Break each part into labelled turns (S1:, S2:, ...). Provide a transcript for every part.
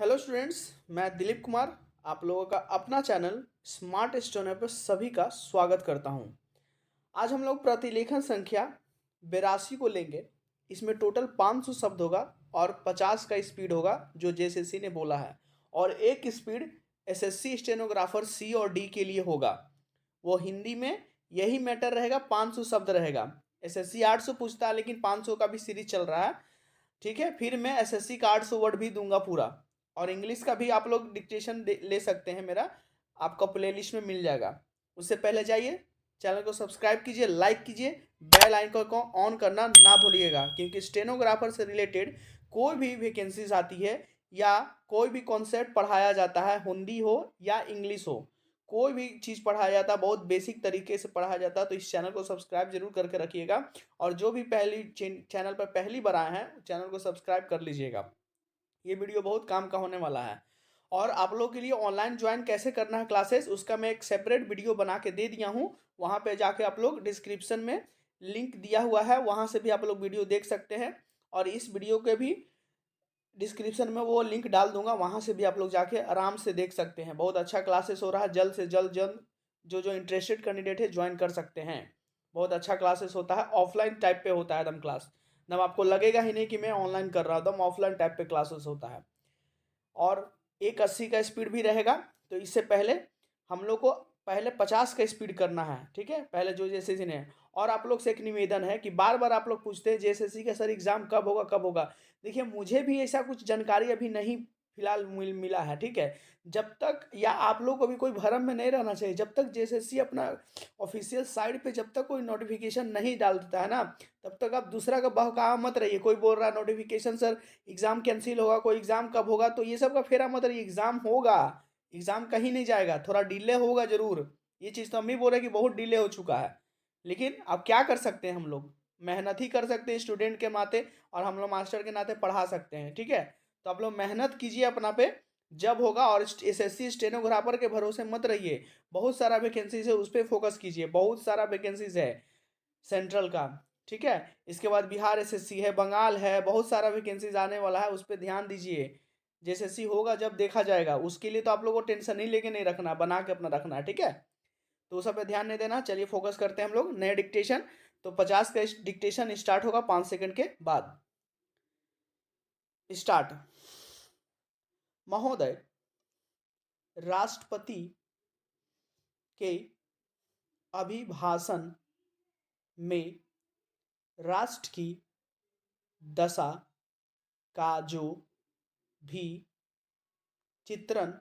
S1: Hello students. मैं दिलीप कुमार आप लोगों का अपना चैनल स्मार्ट स्टोनर पर सभी का स्वागत करता हूं। आज हम लोग प्रतिलेखन संख्या 82 को लेंगे। इसमें टोटल 500 शब्द होगा और 50 का स्पीड होगा जो जेएसएससी ने बोला है, और एक स्पीड एसएससी स्टेनोग्राफर सी और डी के लिए होगा। वो हिंदी में यही मैटर रहेगा, 500 शब्द रहेगा। एसएससी 800 पूछता है लेकिन 500 का भी सीरीज चल रहा है। ठीक है, फिर मैं एसएससी का 800 वर्ड भी दूंगा पूरा, और इंग्लिश का भी आप लोग डिक्टेशन ले सकते हैं। मेरा आपका प्लेलिस्ट में मिल जाएगा। उससे पहले जाइए, चैनल को सब्सक्राइब कीजिए, लाइक कीजिए, बेल आइकन को ऑन करना ना भूलिएगा, क्योंकि स्टेनोग्राफर से रिलेटेड कोई भी वैकेंसीज आती है या कोई भी कॉन्सेप्ट पढ़ाया जाता है, हिंदी हो या इंग्लिश हो, कोई भी चीज़ पढ़ाया जाता है बहुत बेसिक तरीके से पढ़ाया जाता है, तो इस चैनल को सब्सक्राइब जरूर करके रखिएगा। और जो भी पहली चैनल पर पहली बार आए हैं, चैनल को सब्सक्राइब कर लीजिएगा। ये वीडियो बहुत काम का होने वाला है। और आप लोगों के लिए ऑनलाइन ज्वाइन कैसे करना है क्लासेस, उसका मैं एक सेपरेट वीडियो बना के दे दिया हूँ। वहाँ पे जाके आप लोग डिस्क्रिप्शन में लिंक दिया हुआ है, वहाँ से भी आप लोग वीडियो देख सकते हैं। और इस वीडियो के भी डिस्क्रिप्शन में वो लिंक डाल दूंगा, वहाँ से भी आप लोग जाके आराम से देख सकते हैं। बहुत अच्छा क्लासेस हो रहा है, जल्द से जल्द जो जो इंटरेस्टेड कैंडिडेट है ज्वाइन कर सकते हैं। बहुत अच्छा क्लासेस होता है, ऑफलाइन टाइप पे होता है एकदम क्लास। एकदम आपको लगेगा ही नहीं कि मैं ऑनलाइन कर रहा हूँ, एकदम ऑफलाइन टाइप पे क्लासेस होता है। और 180 का स्पीड भी रहेगा। तो इससे पहले हम लोग को पहले 50 का स्पीड करना है, ठीक है, पहले जो जैसे ने। और आप लोग से एक निवेदन है कि बार बार आप लोग पूछते हैं जेएसएससी का सर एग्जाम कब होगा कब होगा। देखिए, मुझे भी ऐसा कुछ जानकारी अभी नहीं फिलहाल मिला है, ठीक है। जब तक, या आप लोग को भी कोई भ्रम में नहीं रहना चाहिए, जब तक जेएसएससी अपना ऑफिशियल साइट पे जब तक कोई नोटिफिकेशन नहीं डाल देता है ना, तब तक आप दूसरा का बहकावा मत रहिए। कोई बोल रहा है नोटिफिकेशन सर एग्जाम कैंसिल होगा, कोई एग्जाम कब होगा, तो ये सब का फेरा मत रहिए। एग्जाम होगा, एग्जाम कहीं नहीं जाएगा, थोड़ा डिले होगा जरूर। ये चीज़ तो हम भी बोल रहे हैं कि बहुत डिले हो चुका है, लेकिन अब क्या कर सकते हैं, हम लोग मेहनत ही कर सकते हैं स्टूडेंट के नाते, और हम लोग मास्टर के नाते पढ़ा सकते हैं, ठीक है। तो आप लोग मेहनत कीजिए अपना पे, जब होगा। और एसएससी स्टेनोग्राफर के भरोसे मत रहिए। बहुत सारा वैकेंसीज है, उस पर फोकस कीजिए। बहुत सारा वैकेंसीज है सेंट्रल का, ठीक है। इसके बाद बिहार एसएससी है, बंगाल है, बहुत सारा वैकेंसीज आने वाला है, उस पर ध्यान दीजिए। जैसे होगा जब देखा जाएगा, उसके लिए तो आप लोगों को टेंशन नहीं लेके नहीं रखना, बना के अपना रखना है, ठीक है। तो उस सब पे ध्यान नहीं देना। चलिए फोकस करते हैं हम लोग नए डिक्टेशन। तो 50 का डिक्टेशन स्टार्ट होगा 5 सेकंड के बाद। स्टार्ट। महोदय, राष्ट्रपति के अभिभाषण में राष्ट्र की दशा का जो भी चित्रण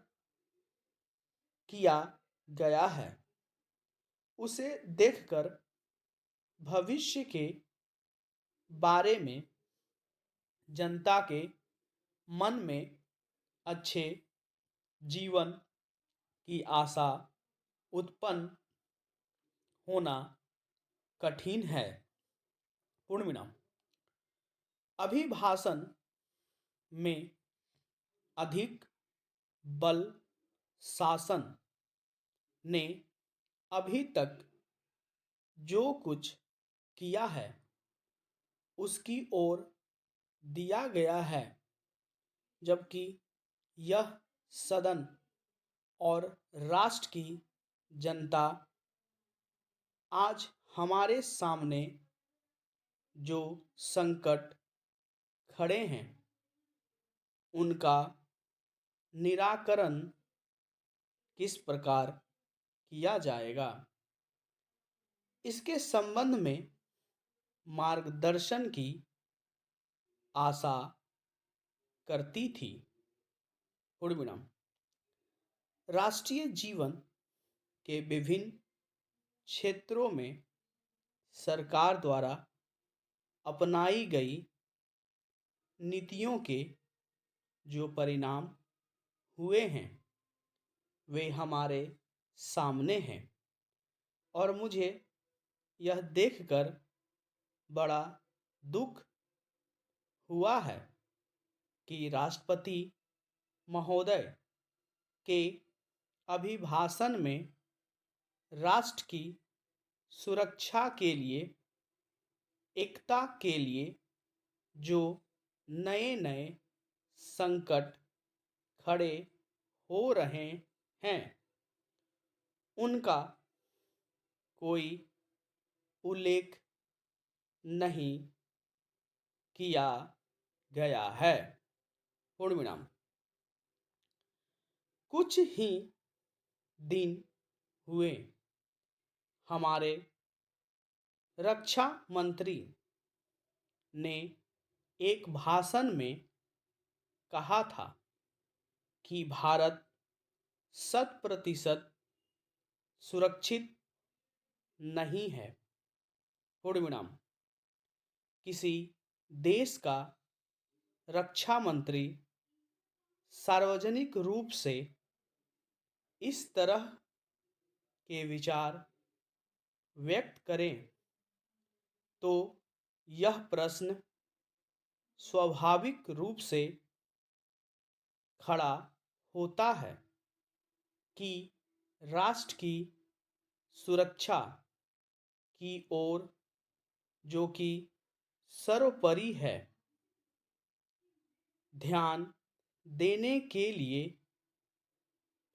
S1: किया गया है, उसे देखकर भविष्य के बारे में जनता के मन में अच्छे जीवन की आशा उत्पन्न होना कठिन है। पूर्ण विराम। अभिभाषण में अधिक बल शासन ने अभी तक जो कुछ किया है उसकी ओर दिया गया है, जबकि यह सदन और राष्ट्र की जनता आज हमारे सामने जो संकट खड़े हैं उनका निराकरण किस प्रकार किया जाएगा, इसके संबंध में मार्गदर्शन की आशा करती थी। पूर्ण विराम। राष्ट्रीय जीवन के विभिन्न क्षेत्रों में सरकार द्वारा अपनाई गई नीतियों के जो परिणाम हुए हैं वे हमारे सामने हैं, और मुझे यह देखकर बड़ा दुख हुआ है कि राष्ट्रपति महोदय के अभिभाषण में राष्ट्र की सुरक्षा के लिए, एकता के लिए जो नए नए संकट खड़े हो रहे हैं उनका कोई उल्लेख नहीं किया गया है। पूर्ण विराम। कुछ ही दिन हुए हमारे रक्षा मंत्री ने एक भाषण में कहा था कि भारत 100% सुरक्षित नहीं है। पूर्ण विराम। किसी देश का रक्षा मंत्री सार्वजनिक रूप से इस तरह के विचार व्यक्त करें तो यह प्रश्न स्वाभाविक रूप से खड़ा होता है कि राष्ट्र की सुरक्षा की ओर, जो कि सर्वोपरि है, ध्यान देने के लिए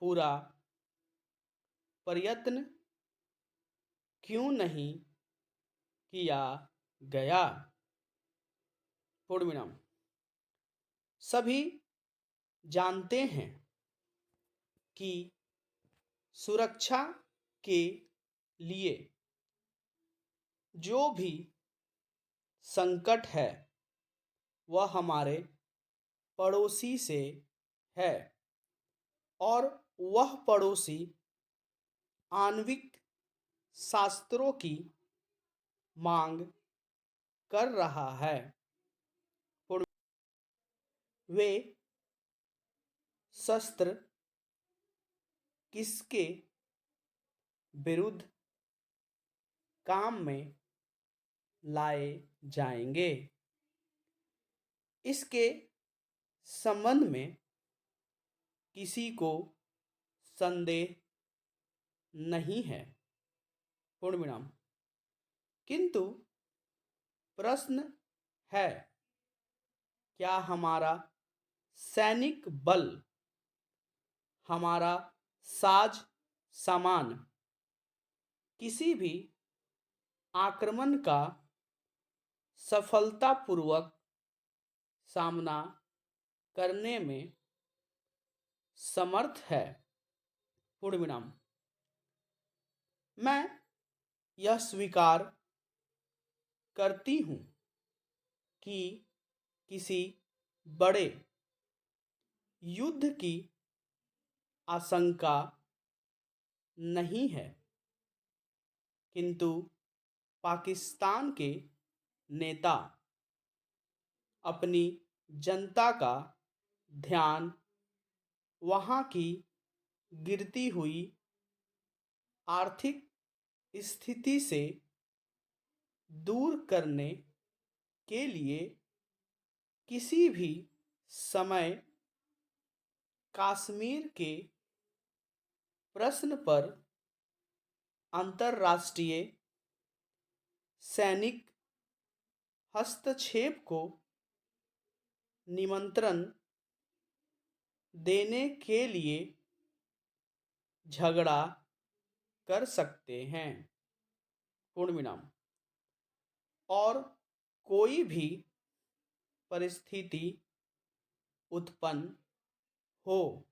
S1: पूरा प्रयत्न क्यों नहीं किया गया। पूर्ण विराम। सभी जानते हैं कि सुरक्षा के लिए जो भी संकट है वह हमारे पड़ोसी से है और वह पड़ोसी आणविक शस्त्रों की मांग कर रहा है। वे शस्त्र किसके विरुद्ध काम में लाए जाएंगे, इसके संबंध में किसी को संदेह नहीं है। पूर्ण विराम। किंतु प्रश्न है, क्या हमारा सैनिक बल, हमारा साज सामान किसी भी आक्रमण का सफलतापूर्वक सामना करने में समर्थ है। पूर्ण विराम। मैं यह स्वीकार करती हूँ कि किसी बड़े युद्ध की आशंका नहीं है, किंतु पाकिस्तान के नेता अपनी जनता का ध्यान वहाँ की गिरती हुई आर्थिक स्थिति से दूर करने के लिए किसी भी समय कश्मीर के प्रश्न पर अंतर्राष्ट्रीय सैनिक हस्तक्षेप को निमंत्रण देने के लिए झगड़ा कर सकते हैं। पूर्ण विराम। और कोई भी परिस्थिति उत्पन्न हो,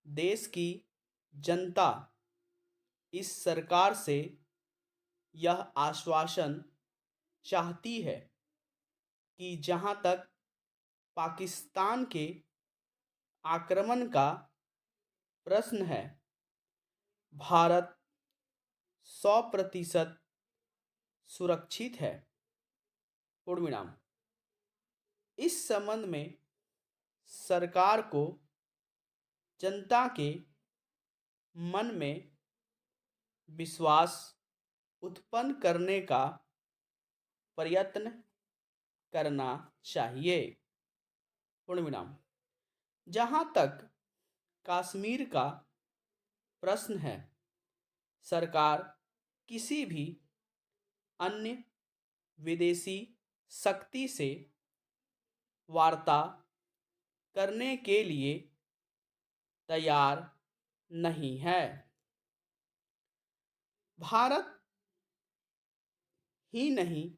S1: देश की जनता इस सरकार से यह आश्वासन चाहती है कि जहां तक पाकिस्तान के आक्रमण का प्रश्न है, भारत 100% सुरक्षित है। पूर्ण विराम। इस संबंध में सरकार को जनता के मन में विश्वास उत्पन्न करने का प्रयत्न करना चाहिए। पूर्ण विराम। जहाँ तक कश्मीर का प्रश्न है, सरकार किसी भी अन्य विदेशी शक्ति से वार्ता करने के लिए तैयार नहीं है। भारत ही नहीं,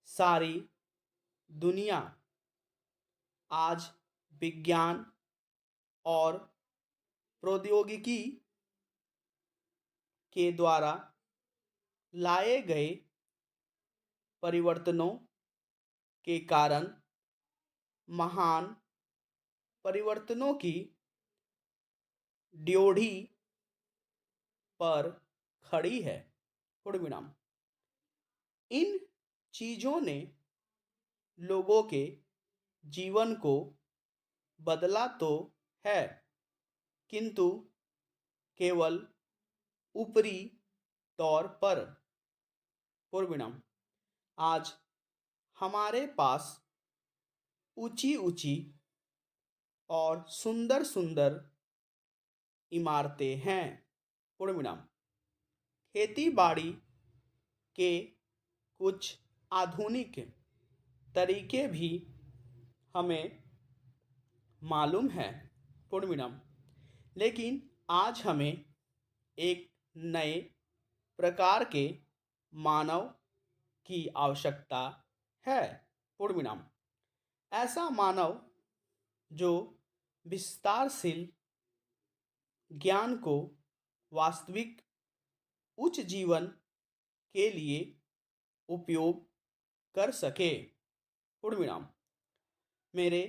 S1: सारी दुनिया आज विज्ञान और प्रौद्योगिकी के द्वारा लाए गए परिवर्तनों के कारण महान परिवर्तनों की ड्योढ़ी पर खड़ी है। पूर्ण विराम। इन चीजों ने लोगों के जीवन को बदला तो है, किंतु केवल ऊपरी तौर पर। पूर्ण विराम। आज हमारे पास ऊंची ऊंची और सुंदर सुंदर इमारतें हैं। पूर्ण विराम। खेती बाड़ी के कुछ आधुनिक तरीके भी हमें मालूम है। पूर्ण विराम। लेकिन आज हमें एक नए प्रकार के मानव की आवश्यकता है। पूर्ण विराम। ऐसा मानव जो विस्तारशील ज्ञान को वास्तविक उच्च जीवन के लिए उपयोग कर सके। पूर्ण विराम। मेरे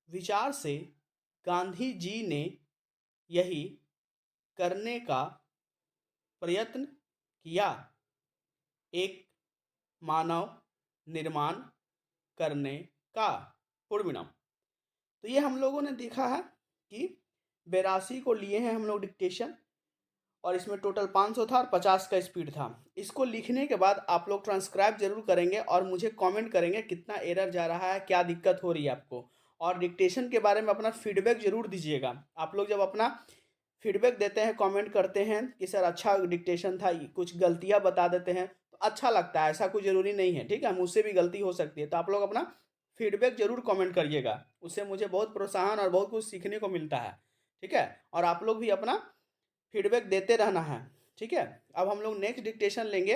S1: विचार से गांधी जी ने यही करने का प्रयत्न किया, एक मानव निर्माण करने का। पूर्ण विराम। तो ये हम लोगों ने देखा है कि 82 को लिए हैं हम लोग डिक्टेशन, और इसमें टोटल 500 था और 50 का स्पीड था। इसको लिखने के बाद आप लोग ट्रांसक्राइब जरूर करेंगे और मुझे कमेंट करेंगे कितना एरर जा रहा है, क्या दिक्कत हो रही है आपको, और डिक्टेशन के बारे में अपना फीडबैक जरूर दीजिएगा। आप लोग जब अपना फीडबैक देते हैं, कमेंट करते हैं कि सर अच्छा डिक्टेशन था, कुछ गलतियां बता देते हैं, तो अच्छा लगता है। ऐसा कोई ज़रूरी नहीं है, ठीक है, मुझसे भी गलती हो सकती है। तो आप लोग अपना फीडबैक जरूर कमेंट करिएगा, उससे मुझे बहुत प्रोत्साहन और बहुत कुछ सीखने को मिलता है। ठीक है, और आप लोग भी अपना फीडबैक देते रहना है। ठीक है, अब हम लोग नेक्स्ट डिक्टेशन लेंगे।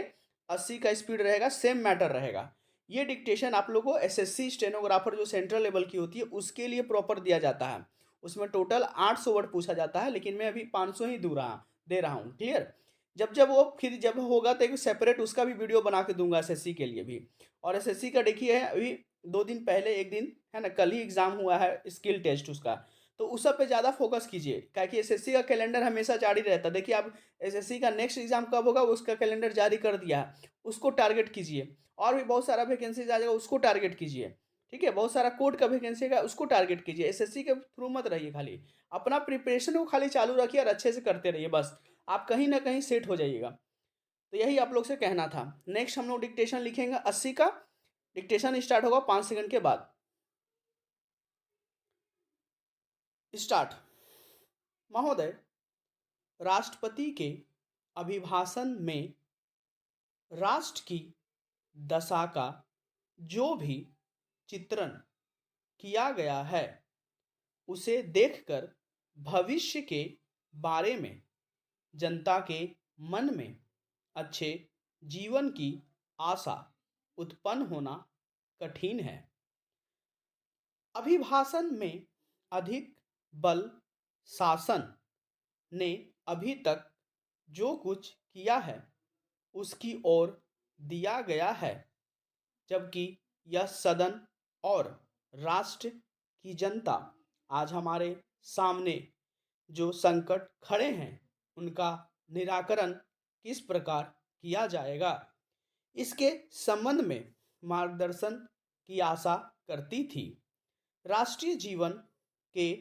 S1: 80 का स्पीड रहेगा, सेम मैटर रहेगा। ये डिक्टेशन आप लोग को एसएससी स्टेनोग्राफर जो सेंट्रल लेवल की होती है उसके लिए प्रॉपर दिया जाता है। उसमें टोटल 800 वर्ड पूछा जाता है, लेकिन मैं अभी 500 ही दे रहा हूँ। क्लियर। जब वो फिर जब होगा तो एक सेपरेट उसका भी वीडियो बना के दूंगा एसएससी के लिए भी। और एसएससी का देखिए अभी 2 दिन पहले, एक दिन है ना, कल ही एग्जाम हुआ है स्किल टेस्ट उसका, तो उस सब पे ज़्यादा फोकस कीजिए, क्योंकि एसएससी का कैलेंडर हमेशा जारी रहता है। देखिए अब एसएससी का नेक्स्ट एग्जाम कब होगा उसका कैलेंडर जारी कर दिया है, उसको टारगेट कीजिए। और भी बहुत सारा वैकेंसी आ जाएगा, उसको टारगेट कीजिए। ठीक है, बहुत सारा कोर्ट का वैकेंसी का, उसको टारगेट कीजिए। एसएससी के थ्रू मत रहिए, खाली अपना प्रिपरेशन को खाली चालू रखिए और अच्छे से करते रहिए, बस आप कहीं ना कहीं सेट हो जाइएगा। तो यही आप लोग से कहना था। नेक्स्ट हम लोग डिक्टेशन लिखेंगे 80 का। डिक्टेशन स्टार्ट होगा 5 सेकंड के बाद। स्टार्ट। महोदय, राष्ट्रपति के अभिभाषण में राष्ट्र की दशा का जो भी चित्रण किया गया है उसे देखकर भविष्य के बारे में जनता के मन में अच्छे जीवन की आशा उत्पन्न होना कठिन है। अभिभाषण में अधिक बल शासन ने अभी तक जो कुछ किया है उसकी ओर दिया गया है, जबकि यह सदन और राष्ट्र की जनता आज हमारे सामने जो संकट खड़े हैं उनका निराकरण किस प्रकार किया जाएगा, इसके संबंध में मार्गदर्शन की आशा करती थी। राष्ट्रीय जीवन के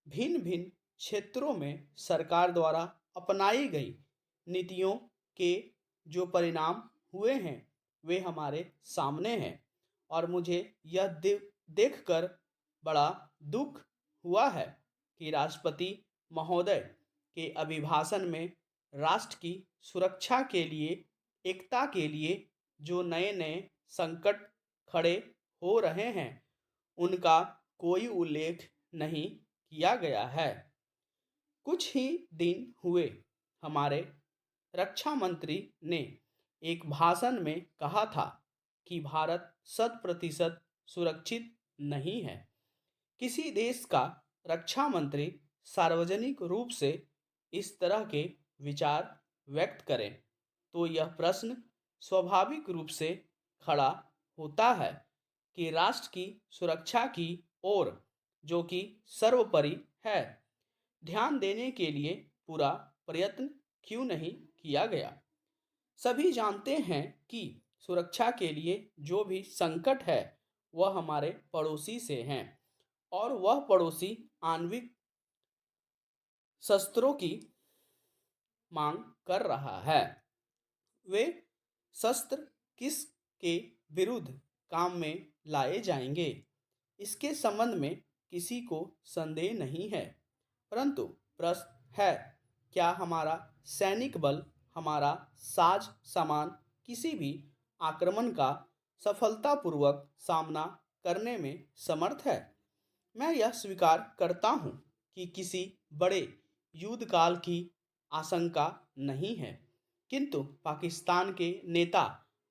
S1: भिन्न भिन्न क्षेत्रों में सरकार द्वारा अपनाई गई नीतियों के जो परिणाम हुए हैं वे हमारे सामने हैं, और मुझे यह देखकर बड़ा दुख हुआ है कि राष्ट्रपति महोदय के अभिभाषण में राष्ट्र की सुरक्षा के लिए, एकता के लिए जो नए नए संकट खड़े हो रहे हैं उनका कोई उल्लेख नहीं किया गया है। कुछ ही दिन हुए हमारे रक्षा मंत्री ने एक भाषण में कहा था कि भारत 100% सुरक्षित नहीं है। किसी देश का रक्षा मंत्री सार्वजनिक रूप से इस तरह के विचार व्यक्त करें तो यह प्रश्न स्वाभाविक रूप से खड़ा होता है कि राष्ट्र की सुरक्षा की ओर, जो कि सर्वोपरि है, ध्यान देने के लिए पूरा प्रयत्न क्यों नहीं किया गया। सभी जानते हैं कि सुरक्षा के लिए जो भी संकट है वह हमारे पड़ोसी से हैं और वह पड़ोसी आणविक शस्त्रों की मांग कर रहा है। वे शस्त्र किसके विरुद्ध काम में लाए जाएंगे, इसके संबंध में किसी को संदेह नहीं है, परंतु प्रश्न है क्या हमारा सैनिक बल, हमारा साज सामान किसी भी आक्रमण का सफलतापूर्वक सामना करने में समर्थ है। मैं यह स्वीकार करता हूं कि किसी बड़े युद्ध काल की आशंका नहीं है, किंतु पाकिस्तान के नेता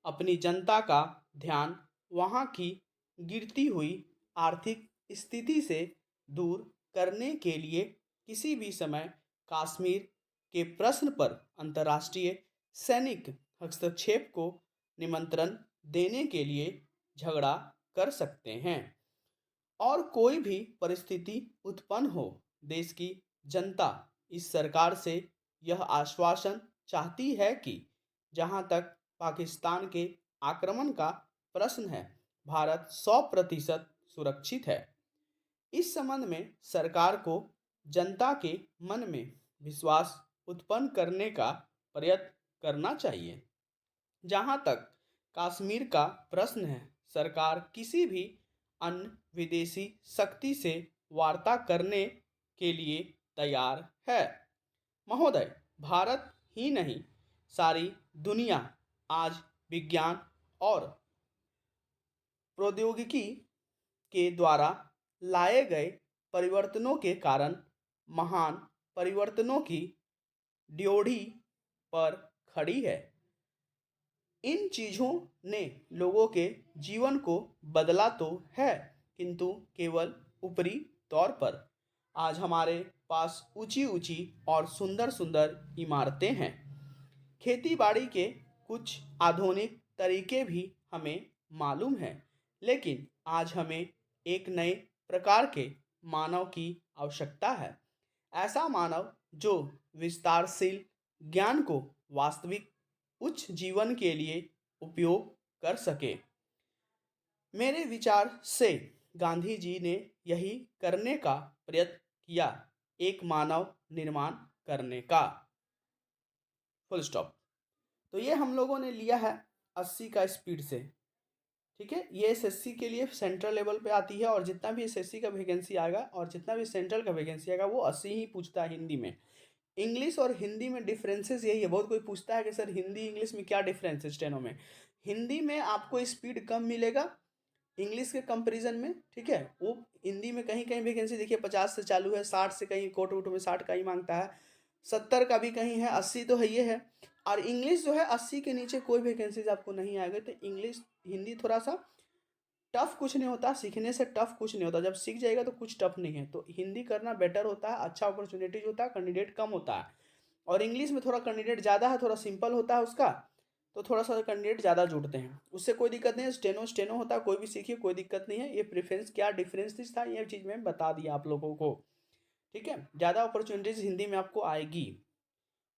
S1: अपनी जनता का ध्यान वहां की गिरती हुई आर्थिक स्थिति से दूर करने के लिए किसी भी समय कश्मीर के प्रश्न पर अंतर्राष्ट्रीय सैनिक हस्तक्षेप को निमंत्रण देने के लिए झगड़ा कर सकते हैं। और कोई भी परिस्थिति उत्पन्न हो, देश की जनता इस सरकार से यह आश्वासन चाहती है कि जहां तक पाकिस्तान के आक्रमण का प्रश्न है, भारत 100% सुरक्षित है। इस संबंध में सरकार को जनता के मन में विश्वास उत्पन्न करने का प्रयत्न करना चाहिए। जहां तक कश्मीर का प्रश्न है, सरकार किसी भी अन्य विदेशी शक्ति से वार्ता करने के लिए तैयार है। महोदय, भारत ही नहीं, सारी दुनिया आज विज्ञान और प्रौद्योगिकी के द्वारा लाए गए परिवर्तनों के कारण महान परिवर्तनों की ड्योढ़ी पर खड़ी है। इन चीज़ों ने लोगों के जीवन को बदला तो है, किंतु केवल ऊपरी तौर पर। आज हमारे पास ऊंची ऊंची और सुंदर सुंदर इमारतें हैं। खेती बाड़ी के कुछ आधुनिक तरीके भी हमें मालूम हैं, लेकिन आज हमें एक नए प्रकार के मानव की आवश्यकता है। ऐसा मानव जो विस्तारशील ज्ञान को वास्तविक उच्च जीवन के लिए उपयोग कर सके। मेरे विचार से गांधी जी ने यही करने का प्रयत्न किया, एक मानव निर्माण करने का। Full stop. तो ये हम लोगों ने लिया है 80 का स्पीड से। ठीक है, ये एसएससी के लिए सेंट्रल लेवल पे आती है और जितना भी एसएससी का वैकेंसी आएगा और जितना भी सेंट्रल का वैकेंसी आएगा वो 80 ही पूछता है हिंदी में। इंग्लिश और हिंदी में डिफरेंसेस यही है। बहुत कोई पूछता है कि सर हिंदी इंग्लिश में क्या डिफरेंस है स्टेनो में। हिंदी में आपको स्पीड कम मिलेगा इंग्लिश के कंपैरिजन में। ठीक है, वो हिंदी में कहीं कहीं वैकेंसी देखिए 50 से चालू है, 60 से, कहीं कोट वोट में 60 का ही मांगता है, 70 का भी कहीं है, 80 तो है ये है। और इंग्लिश जो है 80 के नीचे कोई वैकेंसीज आपको नहीं आएगा। तो इंग्लिश हिंदी थोड़ा सा टफ कुछ नहीं होता, सीखने से टफ कुछ नहीं होता, जब सीख जाएगा तो कुछ टफ नहीं है। तो हिंदी करना बेटर होता है, अच्छा अपॉर्चुनिटीज होता है, कैंडिडेट कम होता है। और इंग्लिश में थोड़ा कैंडिडेट ज़्यादा है, थोड़ा सिंपल होता है उसका, तो थोड़ा सा कैंडिडेट ज़्यादा जुड़ते हैं, उससे कोई दिक्कत नहीं है। स्टेनो स्टेनो होता है, कोई भी सीखिए, कोई दिक्कत नहीं है। ये प्रेफरेंस क्या डिफरेंस था ये चीज़ मैं बता दिया आप लोगों को। ठीक है, ज़्यादा अपॉर्चुनिटीज़ हिंदी में आपको आएगी।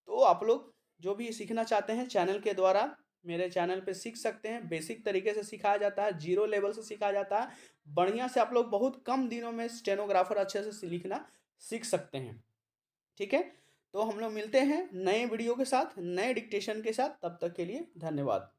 S1: तो आप लोग जो भी सीखना चाहते हैं चैनल के द्वारा मेरे चैनल पे सीख सकते हैं। बेसिक तरीके से सिखाया जाता है, जीरो लेवल से सिखाया जाता है बढ़िया से। आप लोग बहुत कम दिनों में स्टेनोग्राफर अच्छे से लिखना सीख सकते हैं। ठीक है, तो हम लोग मिलते हैं नए वीडियो के साथ, नए डिक्टेशन के साथ। तब तक के लिए धन्यवाद।